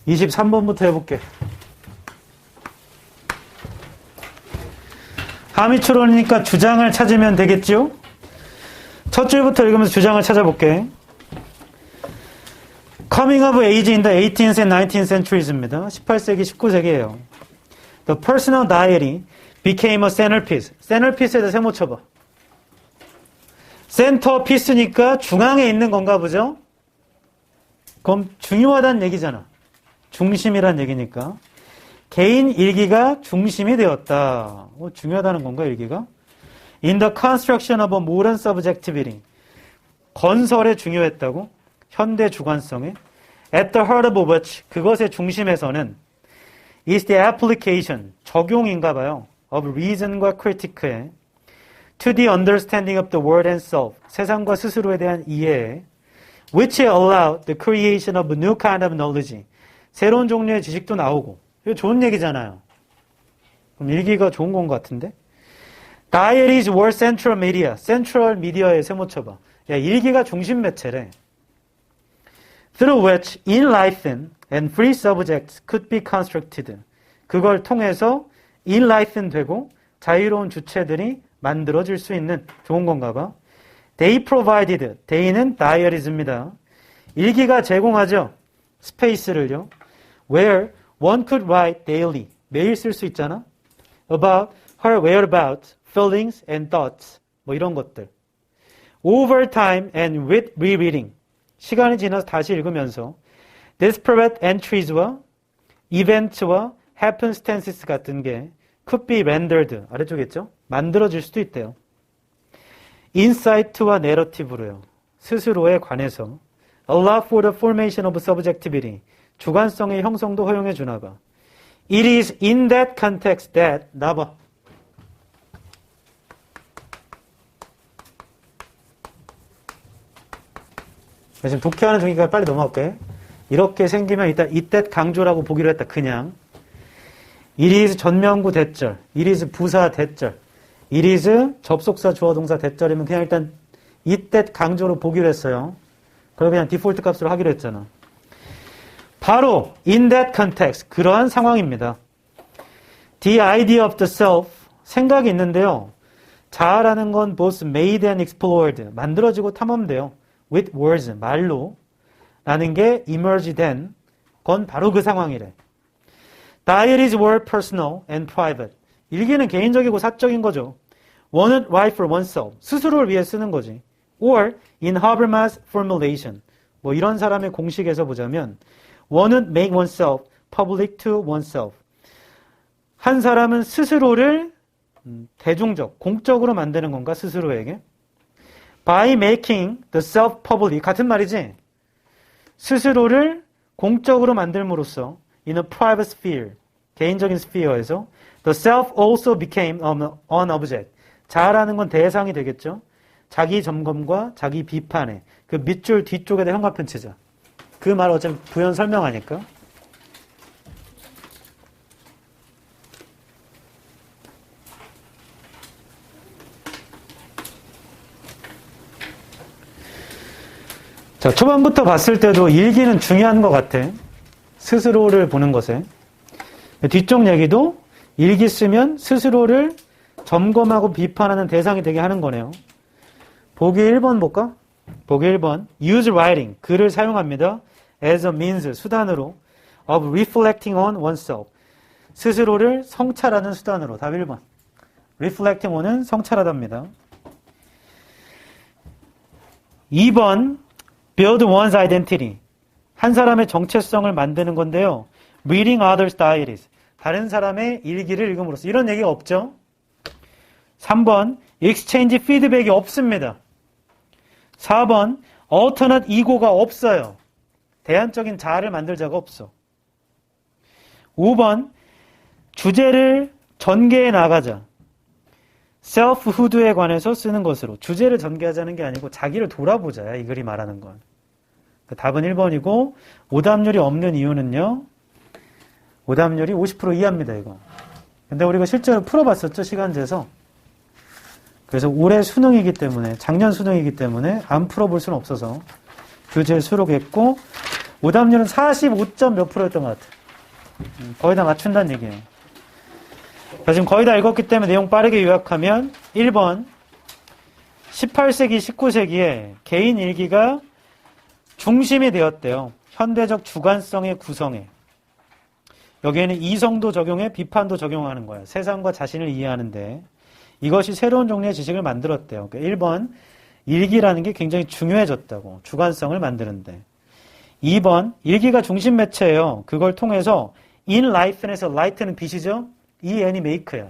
23번부터 해볼게. 함의추론이니까 주장을 찾으면 되겠죠? 첫 줄부터 읽으면서 주장을 찾아볼게. Coming of age in the 18th and 19th centuries입니다. 18세기, 19세기예요. The personal diary became a centerpiece. centerpiece에다 세모 쳐봐. centerpiece니까 중앙에 있는 건가 보죠? 그럼 중요하다는 얘기잖아. 중심이란 얘기니까. 개인 일기가 중심이 되었다. 중요하다는 건가, 일기가? In the construction of a modern subjectivity. 건설에 중요했다고? 현대 주관성에. At the heart of which, 그것의 중심에서는 is the application, 적용인가 봐요. of reason과 critic에 to the understanding of the world and self, 세상과 스스로에 대한 이해에 which allowed the creation of a new kind of knowledge, 새로운 종류의 지식도 나오고. 이거 좋은 얘기잖아요. 그럼 일기가 좋은 건 것 같은데? Diaries were central media. central media에 세모 쳐봐. 야, 일기가 중심 매체래. Through which enlightened and free subjects could be constructed. 그걸 통해서 enlightened 되고 자유로운 주체들이 만들어질 수 있는 좋은 건가 봐. They provided. they는 diaries입니다. 일기가 제공하죠. 스페이스를요. Where one could write daily. 매일 쓸 수 있잖아. About her whereabouts, feelings and thoughts. 뭐 이런 것들. Over time and with rereading. 시간이 지나서 다시 읽으면서 disparate entries와 events와 happenstances 같은 게 could be rendered. 아래쪽에 있죠? 만들어질 수도 있대요. insight와 narrative로요. 스스로에 관해서 allow for the formation of subjectivity. 주관성의 형성도 허용해 주나 봐. It is in that context that 나봐. 지금 독해하는 중이니까 빨리 넘어갈게. 이렇게 생기면 일단 이때 강조라고 보기로 했다. 그냥 it is 전명구 대절, it is 부사 대절, it is 접속사 주어 동사 대절이면 그냥 일단 이때 강조로 보기로 했어요. 그리고 그냥 디폴트 값으로 하기로 했잖아. 바로 in that context, 그러한 상황입니다. The idea of the self, 생각이 있는데요. 자아라는 건 both made and explored, 만들어지고 탐험돼요. with words, 말로 라는 게 emerge 된 건 바로 그 상황이래. Diaries were personal and private. 일기는 개인적이고 사적인 거죠. One would write for oneself, 스스로를 위해 쓰는 거지. Or in Habermas formulation, 뭐 이런 사람의 공식에서 보자면 One would make oneself public to oneself. 한 사람은 스스로를 대중적, 공적으로 만드는 건가 스스로에게? By making the self public, 같은 말이지? 스스로를 공적으로 만들므로써 in a private sphere, 개인적인 스피어에서 the self also became an object. 자아라는 건 대상이 되겠죠? 자기 점검과 자기 비판에 그 밑줄 뒤쪽에다 형광펜 치자. 그 말 어차피 부연 설명하니까. 자, 초반부터 봤을 때도 일기는 중요한 것 같아. 스스로를 보는 것에. 뒤쪽 얘기도 일기 쓰면 스스로를 점검하고 비판하는 대상이 되게 하는 거네요. 보기 1번 볼까? 보기 1번. Use writing. 글을 사용합니다. As a means, 수단으로. Of reflecting on oneself. 스스로를 성찰하는 수단으로. 답 1번. Reflecting on은 성찰하답니다. 2번. Build one's identity. 한 사람의 정체성을 만드는 건데요. Reading others' diaries. 다른 사람의 일기를 읽음으로써. 이런 얘기가 없죠. 3번. Exchange feedback이 없습니다. 4번. Alternate ego가 없어요. 대안적인 자아를 만들자가 없어. 5번. 주제를 전개해 나가자. selfhood에 관해서 쓰는 것으로. 주제를 전개하자는 게 아니고 자기를 돌아보자야. 이 글이 말하는 건. 답은 1번이고 오답률이 없는 이유는요. 오답률이 50% 이하입니다. 이거. 근데 우리가 실제로 풀어봤었죠. 시간제에서. 그래서 올해 수능이기 때문에 작년 수능이기 때문에 안 풀어볼 수는 없어서 교재에 수록했고 오답률은 45점 몇 프로였던 것 같아. 거의 다 맞춘다는 얘기예요. 자, 지금 거의 다 읽었기 때문에 내용 빠르게 요약하면 1번 18세기, 19세기에 개인 일기가 중심이 되었대요. 현대적 주관성의 구성에. 여기에는 이성도 적용해 비판도 적용하는 거야. 세상과 자신을 이해하는데 이것이 새로운 종류의 지식을 만들었대요. 그러니까 1번 일기라는 게 굉장히 중요해졌다고. 주관성을 만드는데. 2번 일기가 중심 매체예요. 그걸 통해서 in life에서 light는 빛이죠. 이 n이 make야.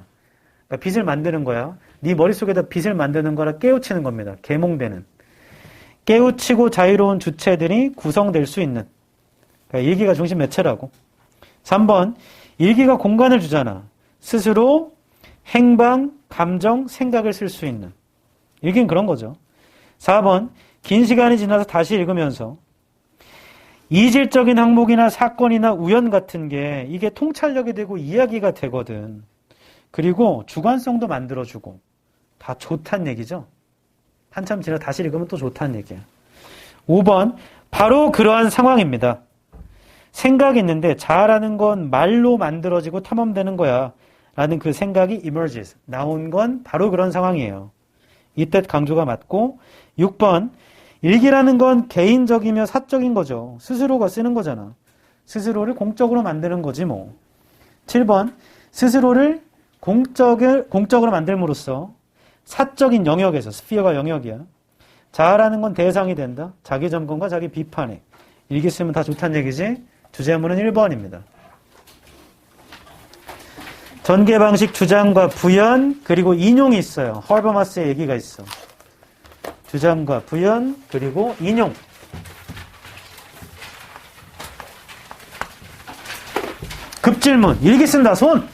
그러니까 빛을 만드는 거야. 네 머릿속에다 빛을 만드는 거라 깨우치는 겁니다. 계몽되는. 깨우치고 자유로운 주체들이 구성될 수 있는. 그러니까 일기가 중심 매체라고. 3번 일기가 공간을 주잖아. 스스로 행방, 감정, 생각을 쓸 수 있는. 일기는 그런 거죠. 4번 긴 시간이 지나서 다시 읽으면서 이질적인 항목이나 사건이나 우연 같은 게 이게 통찰력이 되고 이야기가 되거든. 그리고 주관성도 만들어주고 다 좋다는 얘기죠. 한참 지나 다시 읽으면 또 좋다는 얘기야. 5번 바로 그러한 상황입니다. 생각이 있는데 잘하는 건 말로 만들어지고 탐험되는 거야 라는 그 생각이 emerges. 나온 건 바로 그런 상황이에요. 이때 강조가 맞고 6번 일기라는 건 개인적이며 사적인 거죠. 스스로가 쓰는 거잖아. 스스로를 공적으로 만드는 거지 뭐. 7번 스스로를 공적으로 만들므로써 사적인 영역에서 스피어가 영역이야. 잘하는 건 대상이 된다. 자기 점검과 자기 비판에. 일기 쓰면 다 좋다는 얘기지. 주제문은 1번입니다. 전개 방식 주장과 부연 그리고 인용이 있어요. 허버마스의 얘기가 있어. 주장과 부연 그리고 인용. 급질문. 일기 쓴다. 손.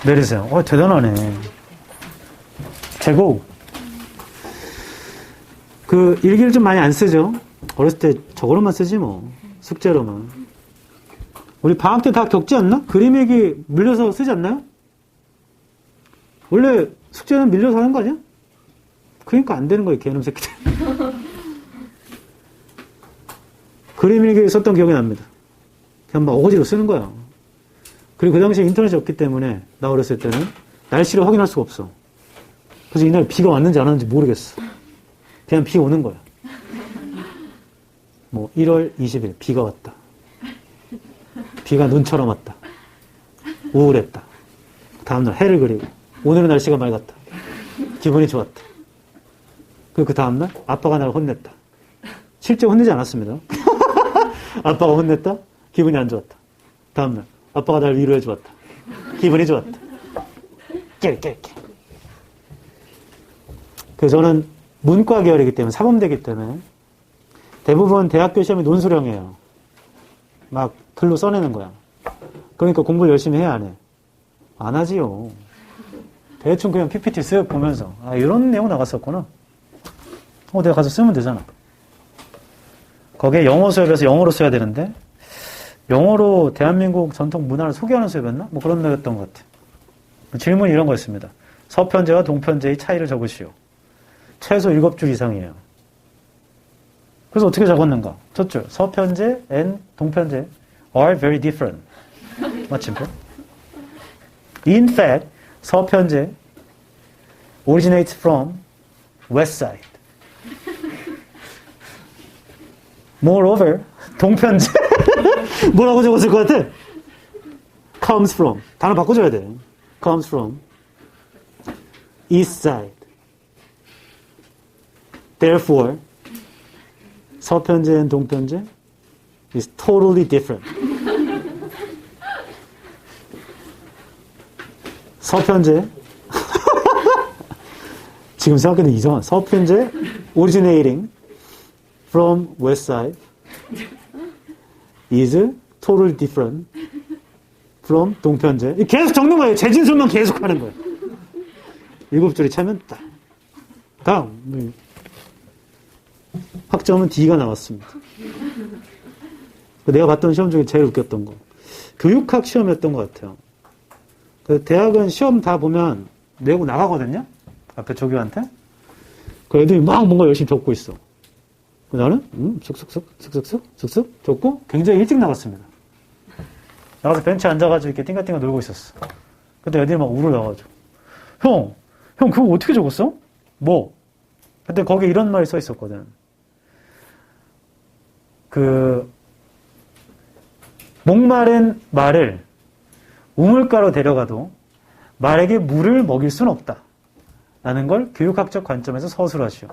내리세요. 대단하네. 제고. 그 일기를 좀 많이 안 쓰죠. 어렸을 때 저거로만 쓰지 뭐. 숙제로만. 우리 방학 때 다 겪지 않나? 그림 일기 밀려서 쓰지 않나요? 원래 숙제는 밀려서 하는 거 아니야? 그러니까 안 되는 거예요, 개놈 새끼들. 그림 일기 썼던 기억이 납니다. 그냥 막 어거지로 쓰는 거야. 그리고 그 당시에 인터넷이 없기 때문에 나 어렸을 때는 날씨를 확인할 수가 없어. 그래서 이날 비가 왔는지 안 왔는지 모르겠어. 그냥 비 오는 거야. 뭐 1월 20일 비가 왔다. 비가 눈처럼 왔다. 우울했다. 다음날 해를 그리고 오늘은 날씨가 맑았다. 기분이 좋았다. 그리고 그 다음날 아빠가 나를 혼냈다. 실제 혼내지 않았습니다. 아빠가 혼냈다. 기분이 안 좋았다. 다음날 아빠가 나를 위로해 주었다. 기분이 좋았다. 깨. 그래서 저는 문과 계열이기 때문에 사범대이기 때문에 대부분 대학교 시험이 논술형이에요. 막 글로 써내는 거야. 그러니까 공부를 열심히 해야 안 해? 안 하지요. 대충 그냥 PPT 쓱 보면서 이런 내용 나갔었구나. 내가 가서 쓰면 되잖아. 거기에 영어 수업에서 영어로 써야 되는데 영어로 대한민국 전통 문화를 소개하는 수업이었나? 뭐 그런 내용이었던 것 같아. 질문이 이런 거였습니다. 서편제와 동편제의 차이를 적으시오. 최소 7줄 이상이에요. 그래서 어떻게 적었는가? 첫 줄. 서편제 and 동편제 are very different. 맞춤표. In fact, 서편제 originates from west side. Moreover, 동편제 뭐라고 적었을 것 같아? comes from. 단어 바꿔줘야 돼. comes from east side. Therefore, 서편제 and 동편제 is totally different. 서편제 지금 생각해도 이상한 서편제 originating from west side is totally different from 동편제. 계속 적는 거예요. 재진술만 계속 하는 거예요. 7줄이 차면 딱. 다음 학점은 D가 나왔습니다. 내가 봤던 시험 중에 제일 웃겼던 거 교육학 시험이었던 것 같아요. 그 대학은 시험 다 보면 내고 나가거든요. 앞에 조교한테. 그 애들이 막 뭔가 열심히 적고 있어. 나는 슥슥슥 적고 굉장히 일찍 나갔습니다. 나가서 벤치에 앉아가지고 이렇게 띵가띵가 놀고 있었어. 그때 애들이 막 울어나가지고 형 그거 어떻게 적었어? 뭐? 그때 거기에 이런 말이 써 있었거든. 목마른 말을 우물가로 데려가도 말에게 물을 먹일 수는 없다. 라는 걸 교육학적 관점에서 서술하시오.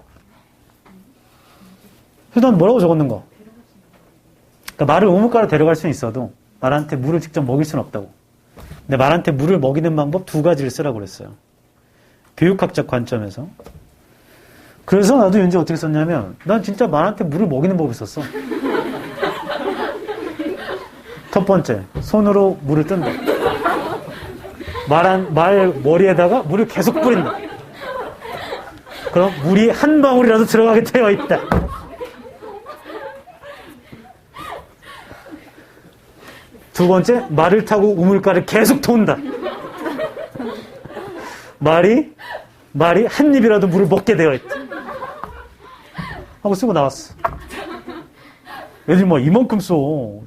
그래서 난 뭐라고 적었는가? 그러니까 말을 우물가로 데려갈 수는 있어도 말한테 물을 직접 먹일 수는 없다고. 근데 말한테 물을 먹이는 방법 2가지를 쓰라고 그랬어요. 교육학적 관점에서. 그래서 나도 왠지 어떻게 썼냐면 난 진짜 말한테 물을 먹이는 법을 썼어. 첫 번째, 손으로 물을 뜬다. 말 머리에다가 물을 계속 뿌린다. 그럼 물이 한 방울이라도 들어가게 되어 있다. 두 번째, 말을 타고 우물가를 계속 돈다. 말이 한 입이라도 물을 먹게 되어 있다. 하고 쓰고 나왔어. 애들이 막 이만큼 써.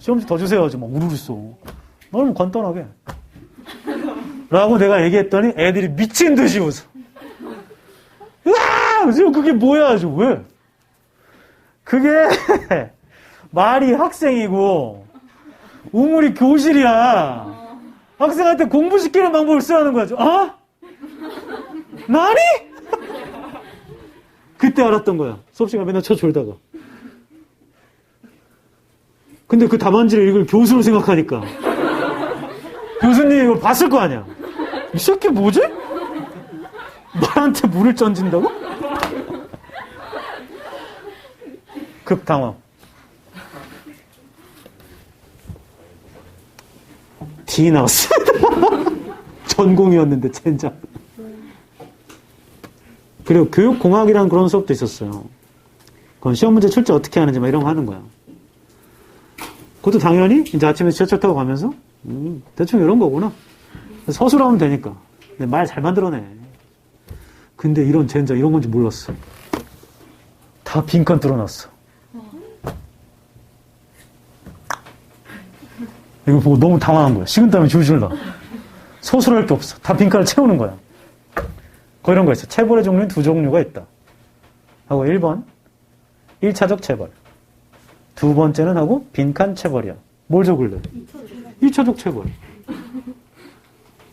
시험지 더 주세요. 하지 막 우르르 써. 너무 간단하게. 라고 내가 얘기했더니 애들이 미친 듯이 웃어. 으아! 지금 그게 뭐야? 지금 왜? 그게 말이 학생이고 우물이 교실이야. 학생한테 공부시키는 방법을 쓰라는 거야. 아? 나니? 그때 알았던 거야. 수업시간 맨날 졸다가. 근데 그 답안지를 읽을 교수로 생각하니까 교수님이 이걸 봤을 거 아니야. 이 새끼 뭐지? 말한테 물을 던진다고? 급당황. D 나왔습니다. 전공이었는데 젠장. 그리고 교육공학이라는 그런 수업도 있었어요. 그럼 시험 문제 출제 어떻게 하는지 막 이런 거 하는 거야. 그것도 당연히 이제 아침에 지하철 타고 가면서 대충 이런 거구나. 서술하면 되니까. 근데 말 잘 만들어내. 근데 이런 젠장 이런 건지 몰랐어. 다 빈칸 뚫어놨어. 이거 보고 너무 당황한 거야. 식은땀이 줄줄 나. 서술할 게 없어. 다 빈칸을 채우는 거야. 거 이런 거 있어. 체벌의 종류는 2종류가 있다. 하고 1번 1차적 체벌. 두 번째는 하고 빈칸 체벌이야. 뭘 적을래? 2차적 체벌.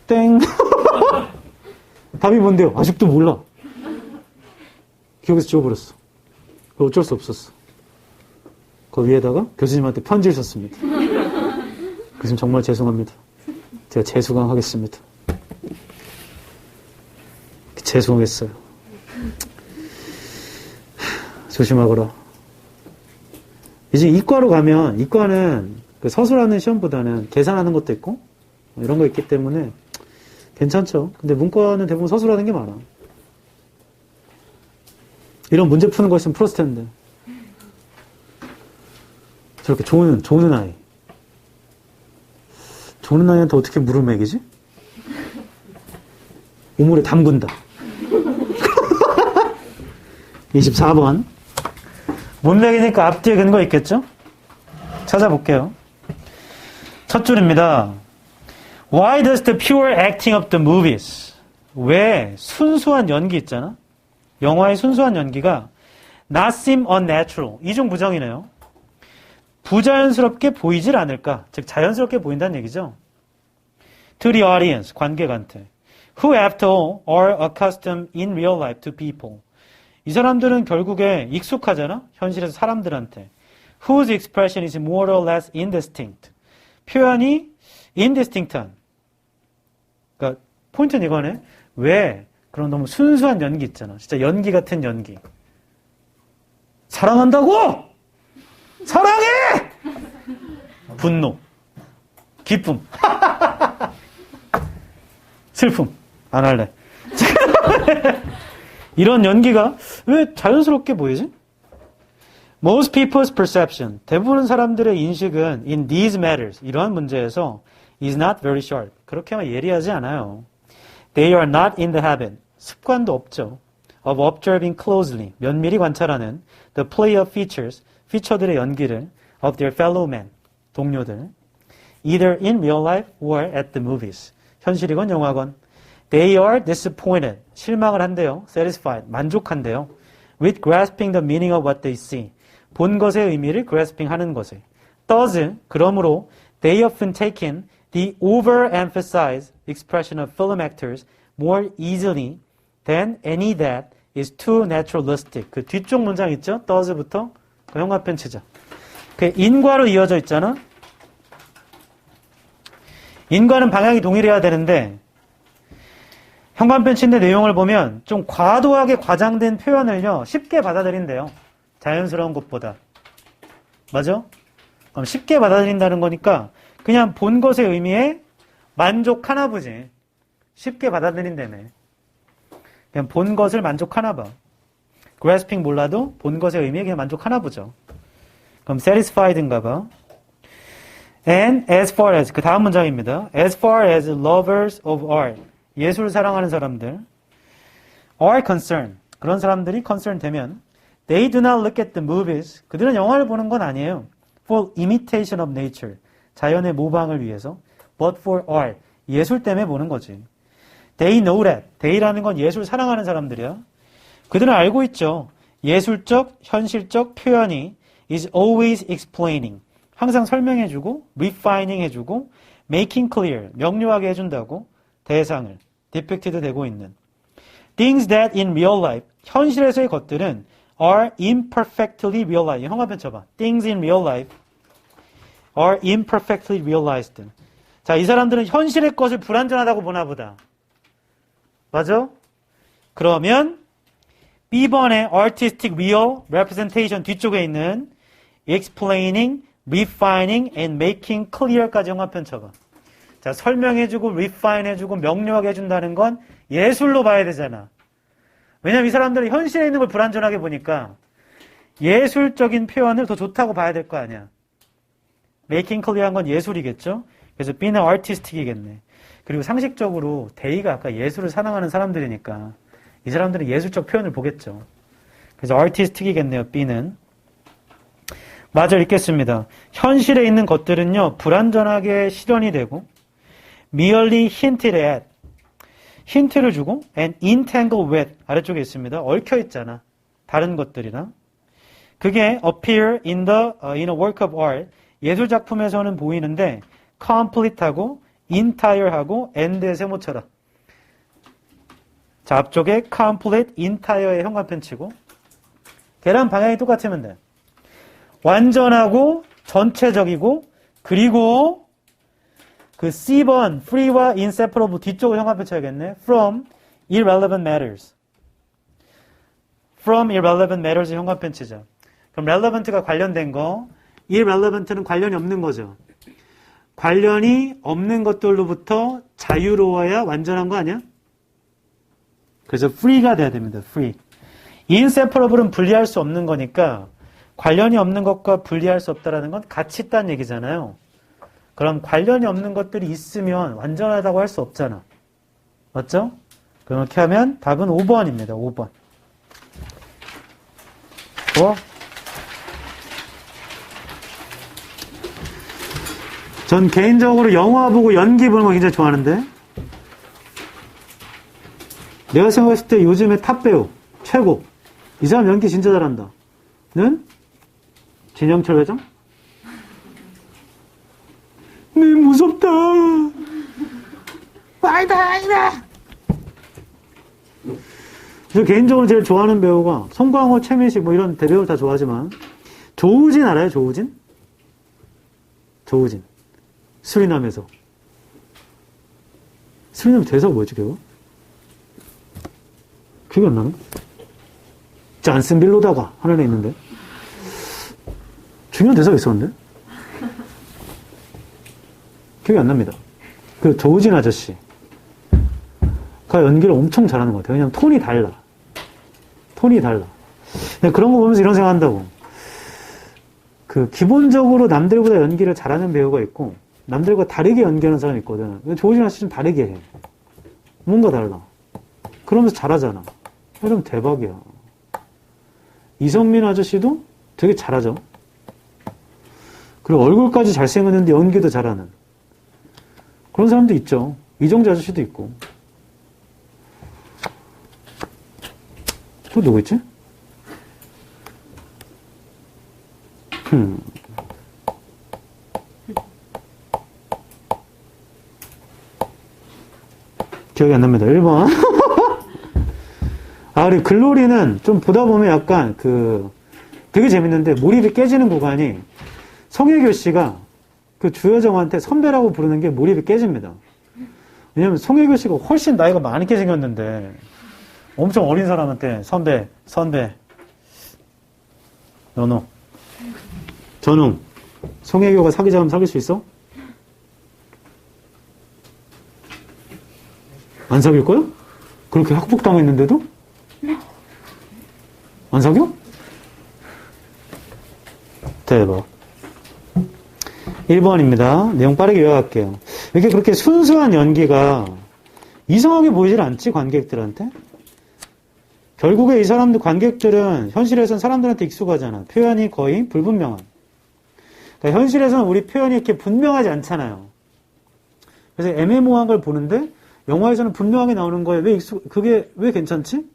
땡. 답이 뭔데요? 아직도 몰라. 기억에서 지워버렸어. 어쩔 수 없었어. 그 위에다가 교수님한테 편지를 썼습니다. 교수님 정말 죄송합니다. 제가 재수강하겠습니다. 재수강했어요. 조심하거라. 이제 이과로 가면 이과는 그 서술하는 시험보다는 계산하는 것도 있고 이런 거 있기 때문에 괜찮죠. 근데 문과는 대부분 서술하는 게 많아. 이런 문제 푸는 거 있으면 풀었을 텐데. 저렇게 조는 아이. 조는 아이한테 어떻게 물을 먹이지? 우물에 담근다. 24번. 못 먹이니까 앞뒤에 근거 있겠죠? 찾아볼게요. 첫 줄입니다. Why does the pure acting of the movies? 왜 순수한 연기 있잖아? 영화의 순수한 연기가 not seem unnatural. 이중 부정이네요. 부자연스럽게 보이질 않을까? 즉 자연스럽게 보인다는 얘기죠. To the audience, 관객한테. Who after all are accustomed in real life to people. 이 사람들은 결국에 익숙하잖아? 현실에서 사람들한테. Whose expression is more or less indistinct. 표현이 indistinct한. 그러니까 포인트는 이거네. 왜 그런 너무 순수한 연기 있잖아. 진짜 연기 같은 연기. 사랑한다고! 사랑해! 분노. 기쁨. 슬픔. 안 할래. 이런 연기가 왜 자연스럽게 보이지? Most people's perception. 대부분 사람들의 인식은 in these matters. 이러한 문제에서 is not very sharp. 그렇게 예리하지 않아요. They are not in the habit. 습관도 없죠. of observing closely, 면밀히 관찰하는 the play of features, 피처들의 연기를 of their fellow men, 동료들, either in real life or at the movies, 현실이건 영화건. They are disappointed, 실망을 한대요. satisfied, 만족한대요. with grasping the meaning of what they see, 본 것의 의미를 grasping 하는 것에. thus, 그러므로 they often take in the overemphasized expression of film actors more easily than any that is too naturalistic. 그 뒤쪽 문장 있죠? thus부터 그 형광펜 치자. 그 인과로 이어져 있잖아. 인과는 방향이 동일해야 되는데 형광펜 친데 내용을 보면 좀 과도하게 과장된 표현을요 쉽게 받아들인대요. 자연스러운 것보다. 맞아? 그럼 쉽게 받아들인다는 거니까 그냥 본 것의 의미에 만족하나 보지. 쉽게 받아들인다며. 그냥 본 것을 만족하나 봐. grasping 몰라도 본 것의 의미에 그냥 만족하나 보죠. 그럼 satisfied인가 봐. And as far as, 그 다음 문장입니다. As far as lovers of art, 예술을 사랑하는 사람들 are concerned, 그런 사람들이 concerned 되면 they do not look at the movies, 그들은 영화를 보는 건 아니에요. for imitation of nature, 자연의 모방을 위해서. but for art, 예술 때문에 보는 거지. They know that, they라는 건 예술 사랑하는 사람들이야. 그들은 알고 있죠. 예술적, 현실적 표현이 is always explaining, 항상 설명해주고, refining 해주고, making clear, 명료하게 해준다고 대상을, depicted 되고 있는. Things that in real life, 현실에서의 것들은 are imperfectly realized. 형광펜 쳐봐. Things in real life are imperfectly realized. 자, 이 사람들은 현실의 것을 불완전하다고 보나 보다. 맞아? 그러면 B번의 artistic real representation 뒤쪽에 있는 explaining, refining, and making clear까지 형광펜 쳐봐. 자, 설명해주고, refine 해주고, 명료하게 해준다는 건 예술로 봐야 되잖아. 왜냐면 이 사람들은 현실에 있는 걸 불완전하게 보니까 예술적인 표현을 더 좋다고 봐야 될 거 아니야. making clear한 건 예술이겠죠? 그래서 B는 artistic이겠네. 그리고 상식적으로 데이가 아까 예술을 사랑하는 사람들이니까 이 사람들은 예술적 표현을 보겠죠. 그래서 artistic이겠네요, B는. 맞아, 읽겠습니다. 현실에 있는 것들은요, 불완전하게 실현이 되고, merely hinted at, 힌트를 주고, and entangle with, 아래쪽에 있습니다. 얽혀 있잖아. 다른 것들이랑. 그게 appear in a work of art, 예술 작품에서는 보이는데, complete하고, entire하고, end에 세모쳐라. 자, 앞쪽에 complete, entire의 형광펜 치고, 걔랑 방향이 똑같으면 돼. 완전하고 전체적이고 그리고 그 C번 free와 inseparable 뒤쪽을 형광펜 쳐야겠네. From irrelevant matters. From irrelevant matters 형광펜 치자. 그럼 relevant가 관련된 거, irrelevant는 관련이 없는 거죠. 관련이 없는 것들로부터 자유로워야 완전한 거 아니야? 그래서 free가 돼야 됩니다. free. inseparable은 분리할 수 없는 거니까 관련이 없는 것과 분리할 수 없다는 건 같이 있다는 얘기잖아요. 그럼 관련이 없는 것들이 있으면 완전하다고 할 수 없잖아. 맞죠? 그렇게 하면 답은 5번입니다. 5번. 전 개인적으로 영화 보고 연기 보는 거 굉장히 좋아하는데 내가 생각했을 때 요즘에 탑 배우 최고 이 사람 연기 진짜 잘한다 는 진영철 회장? 네, 무섭다. 아니다. 저 개인적으로 제일 좋아하는 배우가 송강호, 최민식 뭐 이런 대배우를 다 좋아하지만 조우진 알아요? 조우진? 조우진. 수리남에서. 수리남 대사가 뭐였지, 걔가? 기억이 안 나네? 잔슨빌로다가 하늘에 있는데. 중요한 대사가 있었는데? 기억이 안 납니다. 그 조우진 아저씨. 가 연기를 엄청 잘하는 것 같아요. 왜냐면 톤이 달라. 톤이 달라. 그런 거 보면서 이런 생각 한다고. 그, 기본적으로 남들보다 연기를 잘하는 배우가 있고, 남들과 다르게 연기하는 사람이 있거든. 조우진 아저씨 좀 다르게 해. 뭔가 달라. 그러면서 잘하잖아. 이러면 대박이야. 이성민 아저씨도 되게 잘하죠. 그리고 얼굴까지 잘생겼는데 연기도 잘하는 그런 사람도 있죠. 이정재 아저씨도 있고. 또 누구 있지? 기억이 안 납니다. 1번. 아, 그리고 글로리는 좀 보다 보면 약간 되게 재밌는데 몰입이 깨지는 구간이 송혜교 씨가 그 주여정한테 선배라고 부르는 게 몰입이 깨집니다. 왜냐면 송혜교 씨가 훨씬 나이가 많게 생겼는데 엄청 어린 사람한테 선배, 연호, 전웅, 송혜교가 사귀자면 사귈 수 있어? 안 사귈 거야? 그렇게 학폭당했는데도? 안 사겨? 대박. 1번입니다. 내용 빠르게 요약할게요. 이렇게 그렇게 순수한 연기가 이상하게 보이질 않지, 관객들한테? 결국에 이 사람들, 관객들은 현실에서는 사람들한테 익숙하잖아. 표현이 거의 불분명한. 그러니까 현실에서는 우리 표현이 이렇게 분명하지 않잖아요. 그래서 애매모호한 걸 보는데 영화에서는 분명하게 나오는 거에 그게 왜 괜찮지?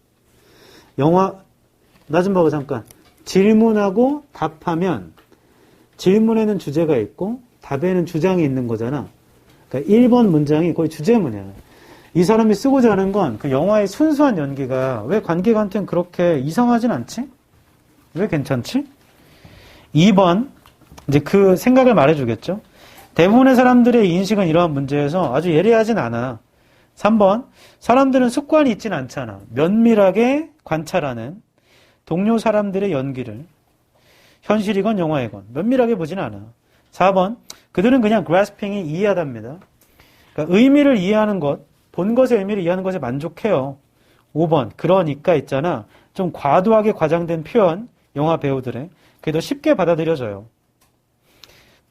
나 좀 봐봐, 잠깐. 질문하고 답하면 질문에는 주제가 있고 답에는 주장이 있는 거잖아. 그러니까 1번 문장이 거의 주제문이야. 이 사람이 쓰고자 하는 건 그 영화의 순수한 연기가 왜 관객한테는 그렇게 이상하진 않지? 왜 괜찮지? 2번, 이제 그 생각을 말해주겠죠. 대부분의 사람들의 인식은 이러한 문제에서 아주 예리하진 않아. 3번, 사람들은 습관이 있진 않잖아. 면밀하게 관찰하는 동료 사람들의 연기를. 현실이건 영화이건 면밀하게 보진 않아. 4번, 그들은 그냥 grasping이 이해하답니다. 그러니까 의미를 이해하는 것, 본 것의 의미를 이해하는 것에 만족해요. 5번, 그러니까 있잖아. 좀 과도하게 과장된 표현, 영화 배우들의. 그게 더 쉽게 받아들여져요.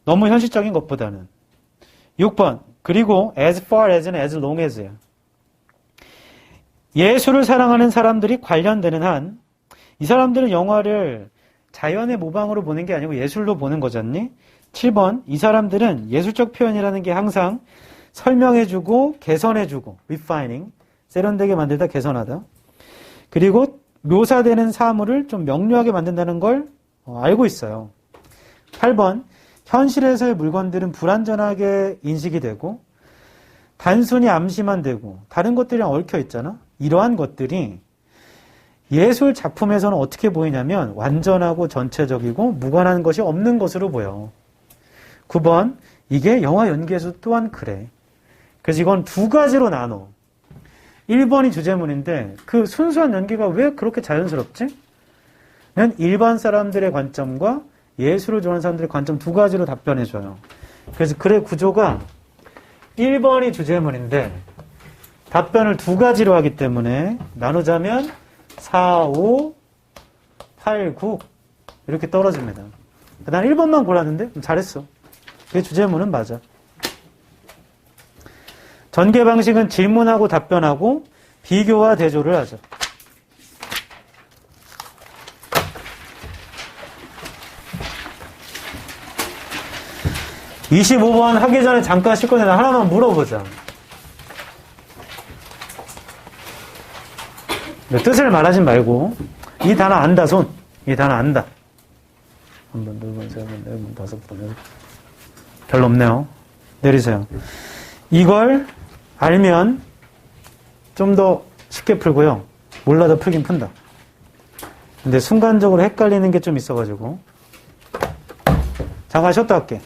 너무 현실적인 것보다는. 6번, 그리고 as far as는 as long as예요. 예술을 사랑하는 사람들이 관련되는 한, 이 사람들은 영화를 자연의 모방으로 보는 게 아니고 예술로 보는 거잖니? 7번, 이 사람들은 예술적 표현이라는 게 항상 설명해주고 개선해주고 refining, 세련되게 만들다 개선하다. 그리고 묘사되는 사물을 좀 명료하게 만든다는 걸 알고 있어요. 8번, 현실에서의 물건들은 불완전하게 인식이 되고 단순히 암시만 되고 다른 것들이랑 얽혀 있잖아. 이러한 것들이 예술 작품에서는 어떻게 보이냐면 완전하고 전체적이고 무관한 것이 없는 것으로 보여. 9번, 이게 영화 연기에서 또한 그래. 그래서 이건 두 가지로 나눠. 1번이 주제문인데 그 순수한 연기가 왜 그렇게 자연스럽지? 는 일반 사람들의 관점과 예술을 좋아하는 사람들의 관점 두 가지로 답변해줘요. 그래서 글의 구조가 1번이 주제문인데 답변을 두 가지로 하기 때문에 나누자면 4, 5, 8, 9 이렇게 떨어집니다. 난 1번만 골랐는데 잘했어. 그게 주제문은 맞아. 전개 방식은 질문하고 답변하고 비교와 대조를 하죠. 25번 하기 전에 잠깐 쉴 건데 하나만 물어보자. 뜻을 말하지 말고 이 단어 안다, 손. 이 단어 안다. 한 번, 두 번, 세 번, 네 번, 다섯 번, 여섯 번. 별로 없네요. 내리세요. 이걸 알면 좀 더 쉽게 풀고요. 몰라도 풀긴 푼다. 근데 순간적으로 헷갈리는 게 좀 있어가지고 잠깐 쉬었다 할게.